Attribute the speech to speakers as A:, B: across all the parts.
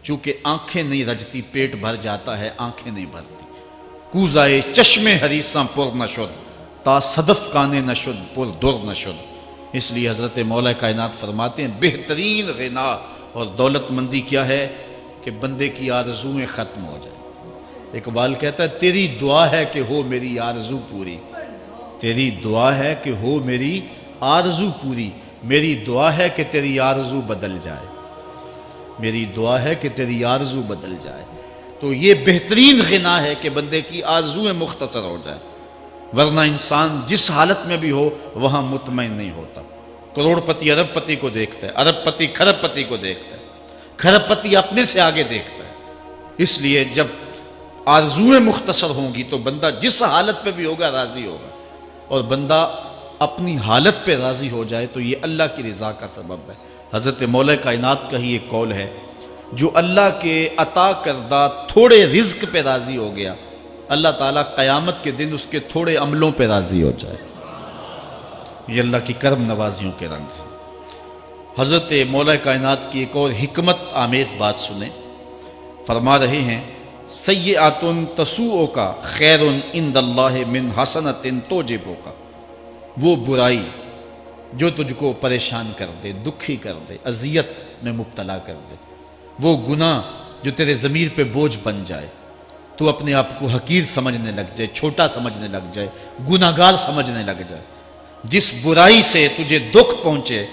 A: چونکہ آنکھیں نہیں رجتی پیٹ بھر جاتا ہے، آنکھیں نہیں بھرتی۔ کوزائے چشم حریصاں پر نشد، تا صدف کانے نشد پر در نشد۔ اس لیے حضرت مولا کائنات فرماتے ہیں بہترین غنا اور دولت مندی کیا ہے کہ بندے کی آرزویں ختم ہو جائیں۔ اقبال کہتا ہے تیری دعا ہے کہ ہو میری آرزو پوری، تیری دعا ہے کہ ہو میری آرزو پوری، میری دعا ہے کہ تیری آرزو بدل جائے، میری دعا ہے کہ تیری آرزو بدل جائے۔ تو یہ بہترین غنا ہے کہ بندے کی آرزویں مختصر ہو جائے، ورنہ انسان جس حالت میں بھی ہو وہاں مطمئن نہیں ہوتا۔ کروڑ پتی ارب پتی کو دیکھتا ہے، ارب پتی کھرب پتی کو دیکھتا ہے، کھرب پتی اپنے سے آگے دیکھتا ہے۔ اس لیے جب آرزویں مختصر ہوں گی تو بندہ جس حالت پہ بھی ہوگا راضی ہوگا، اور بندہ اپنی حالت پہ راضی ہو جائے تو یہ اللہ کی رضا کا سبب ہے۔ حضرت مولا کائنات کا ہی ایک قول ہے، جو اللہ کے عطا کردہ تھوڑے رزق پہ راضی ہو گیا، اللہ تعالیٰ قیامت کے دن اس کے تھوڑے عملوں پہ راضی ہو جائے۔ یہ اللہ کی کرم نوازیوں کے رنگ ہے۔ حضرت مولا کائنات کی ایک اور حکمت آمیز بات سنیں، فرما رہے ہیں سیئات تسوء کا خیر عند اللہ من حسنۃ توجب کا۔ وہ برائی جو تجھ کو پریشان کر دے، دکھی کر دے، اذیت میں مبتلا کر دے، وہ گناہ جو تیرے ضمیر پہ بوجھ بن جائے، تو اپنے آپ کو حقیر سمجھنے لگ جائے، چھوٹا سمجھنے لگ جائے، گناہگار سمجھنے لگ جائے، جس برائی سے تجھے دکھ پہنچے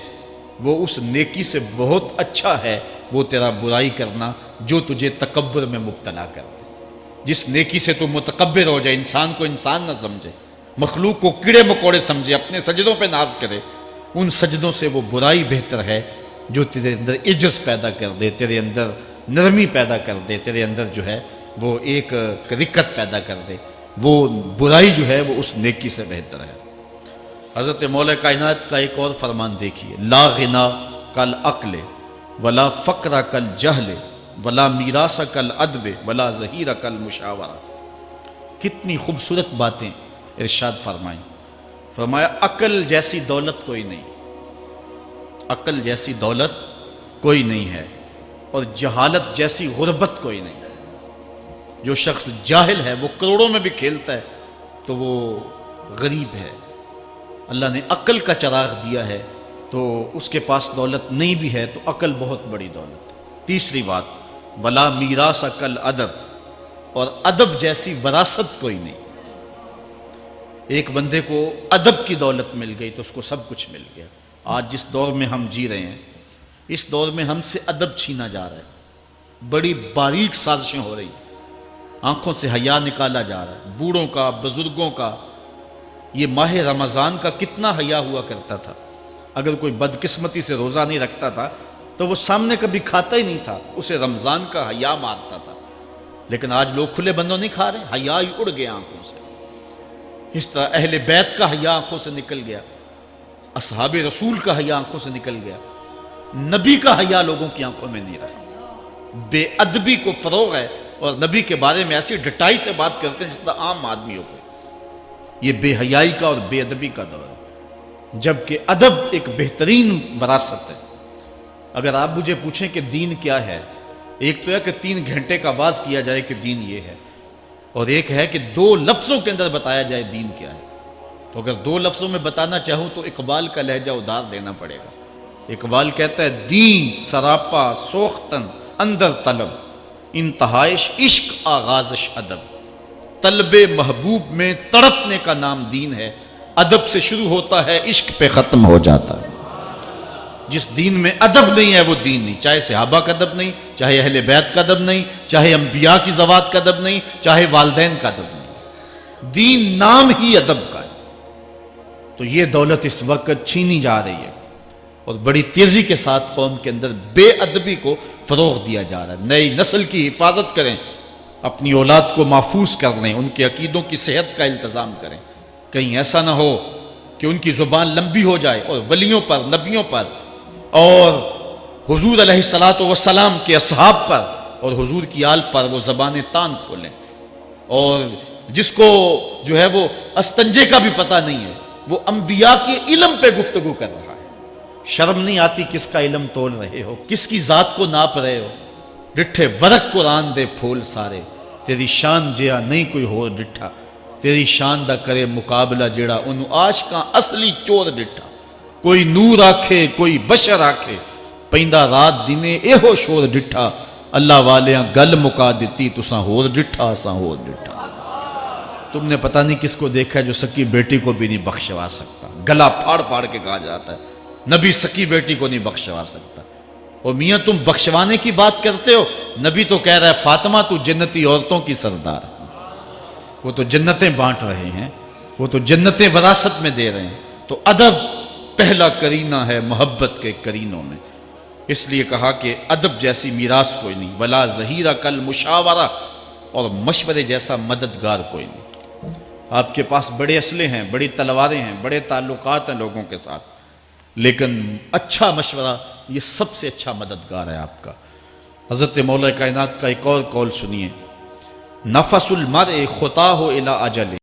A: وہ اس نیکی سے بہت اچھا ہے وہ تیرا برائی کرنا جو تجھے تکبر میں مبتلا کر دے۔ جس نیکی سے تو متکبر ہو جائے، انسان کو انسان نہ سمجھے، مخلوق کو کیڑے مکوڑے سمجھے، اپنے سجدوں پہ ناز کرے، ان سجدوں سے وہ برائی بہتر ہے جو تیرے اندر عجز پیدا کر دے، تیرے اندر نرمی پیدا کر دے، تیرے اندر جو ہے وہ ایک رکت پیدا کر دے۔ وہ برائی جو ہے وہ اس نیکی سے بہتر ہے۔ حضرت مولا کائنات کا ایک اور فرمان دیکھیے، لا غنا کل عقل ولا فقر کل جہل ولا میراث کل ادب ولا ظہیر کل مشاورہ۔ کتنی خوبصورت باتیں ارشاد فرمائیں۔ فرمایا عقل جیسی دولت کوئی نہیں، عقل جیسی دولت کوئی نہیں ہے، اور جہالت جیسی غربت کوئی نہیں۔ جو شخص جاہل ہے وہ کروڑوں میں بھی کھیلتا ہے تو وہ غریب ہے۔ اللہ نے عقل کا چراغ دیا ہے تو اس کے پاس دولت نہیں بھی ہے تو عقل بہت بڑی دولت۔ تیسری بات، ولا میراث کل ادب، اور ادب جیسی وراثت کوئی نہیں۔ ایک بندے کو ادب کی دولت مل گئی تو اس کو سب کچھ مل گیا۔ آج جس دور میں ہم جی رہے ہیں، اس دور میں ہم سے ادب چھینا جا رہا ہے، بڑی باریک سازشیں ہو رہی ہیں، آنکھوں سے حیا نکالا جا رہا ہے، بوڑھوں کا، بزرگوں کا۔ یہ ماہ رمضان کا کتنا حیا ہوا کرتا تھا، اگر کوئی بدقسمتی سے روزہ نہیں رکھتا تھا تو وہ سامنے کبھی کھاتا ہی نہیں تھا، اسے رمضان کا حیا مارتا تھا۔ لیکن آج لوگ کھلے بندوں نہیں کھا رہے، حیا ہی اڑ گیا آنکھوں سے۔ اس طرح اہل بیت کا حیا آنکھوں سے نکل گیا، اصحاب رسول کا حیا آنکھوں سے نکل گیا، نبی کا حیا لوگوں کی آنکھوں میں نہیں رہا۔ بے ادبی کو فروغ ہے، اور نبی کے بارے میں ایسی ڈٹائی سے بات کرتے ہیں جس طرح عام آدمیوں کو۔ یہ بے حیائی کا اور بے ادبی کا دور ہے، جبکہ ادب ایک بہترین وراثت ہے۔ اگر آپ مجھے پوچھیں کہ دین کیا ہے، ایک تو ہے کہ 3 گھنٹے کا واز کیا جائے کہ دین یہ ہے، اور ایک ہے کہ 2 لفظوں کے اندر بتایا جائے دین کیا ہے۔ تو اگر 2 لفظوں میں بتانا چاہوں تو اقبال کا لہجہ ادھار لینا پڑے گا۔ اقبال کہتا ہے دین سراپا سوختن اندر طلب، انتہائش عشق آغازش ادب۔ طلب محبوب میں تڑپنے کا نام دین ہے، ادب سے شروع ہوتا ہے عشق پہ ختم ہو جاتا ہے۔ جس دین میں ادب نہیں ہے وہ دین نہیں، چاہے صحابہ کا ادب نہیں، چاہے اہل بیت کا ادب نہیں، چاہے انبیاء کی ذوات کا ادب نہیں، چاہے والدین کا ادب نہیں، دین نام ہی ادب کا ہے۔ تو یہ دولت اس وقت چھینی جا رہی ہے، اور بڑی تیزی کے ساتھ قوم کے اندر بے ادبی کو فروغ دیا جا رہا ہے۔ نئی نسل کی حفاظت کریں، اپنی اولاد کو محفوظ کر لیں، ان کے عقیدوں کی صحت کا التزام کریں، کہیں ایسا نہ ہو کہ ان کی زبان لمبی ہو جائے اور ولیوں پر، نبیوں پر، اور حضور علیہ الصلوۃ والسلام کے اصحاب پر اور حضور کی آل پر وہ زبانیں تان کھولیں، اور جس کو جو ہے وہ استنجے کا بھی پتہ نہیں ہے وہ انبیاء کے علم پہ گفتگو کر رہا ہے۔ شرم نہیں آتی کس کا علم تول رہے ہو، کس کی ذات کو ناپ رہے ہو، ڈٹھے ورق قرآن دے پھول سارے، تیری شان جیا نہیں کوئی ہور ڈٹھا، تیری شان دا کرے مقابلہ جیڑا انہوں عاشقاں اصلی چور ڈٹھا۔ کوئی نور آکھے کوئی بشر آکھے، پیندہ رات دینے ایہو شور ڈٹھا، اللہ والیاں گل مکا دیتی تساں ہور ڈٹھا اساں ہور ڈٹھا۔ تم نے پتہ نہیں کس کو دیکھا ہے جو سکی بیٹی کو بھی نہیں بخشوا سکتا، گلا پھاڑ پھاڑ کے کہا جاتا ہے نبی سکی بیٹی کو نہیں بخشوا سکتا۔ اور میاں تم بخشوانے کی بات کرتے ہو، نبی تو کہہ رہا ہے فاطمہ تو جنتی عورتوں کی سردار، وہ تو جنتیں بانٹ رہے ہیں، وہ تو جنتیں وراثت میں دے رہے ہیں۔ تو ادب پہلا کرینہ ہے محبت کے کرینوں میں، اس لیے کہا کہ ادب جیسی میراث کوئی نہیں، ولا ظہیرہ کل مشاورہ، اور مشورے جیسا مددگار کوئی نہیں۔ آپ کے پاس بڑے اسلحے ہیں، بڑی تلواریں ہیں، بڑے تعلقات ہیں لوگوں کے ساتھ، لیکن اچھا مشورہ یہ سب سے اچھا مددگار ہے آپ کا۔ حضرت مولا کائنات کا ایک اور قول سنیے، نفس المرء خطاہ الی اجل،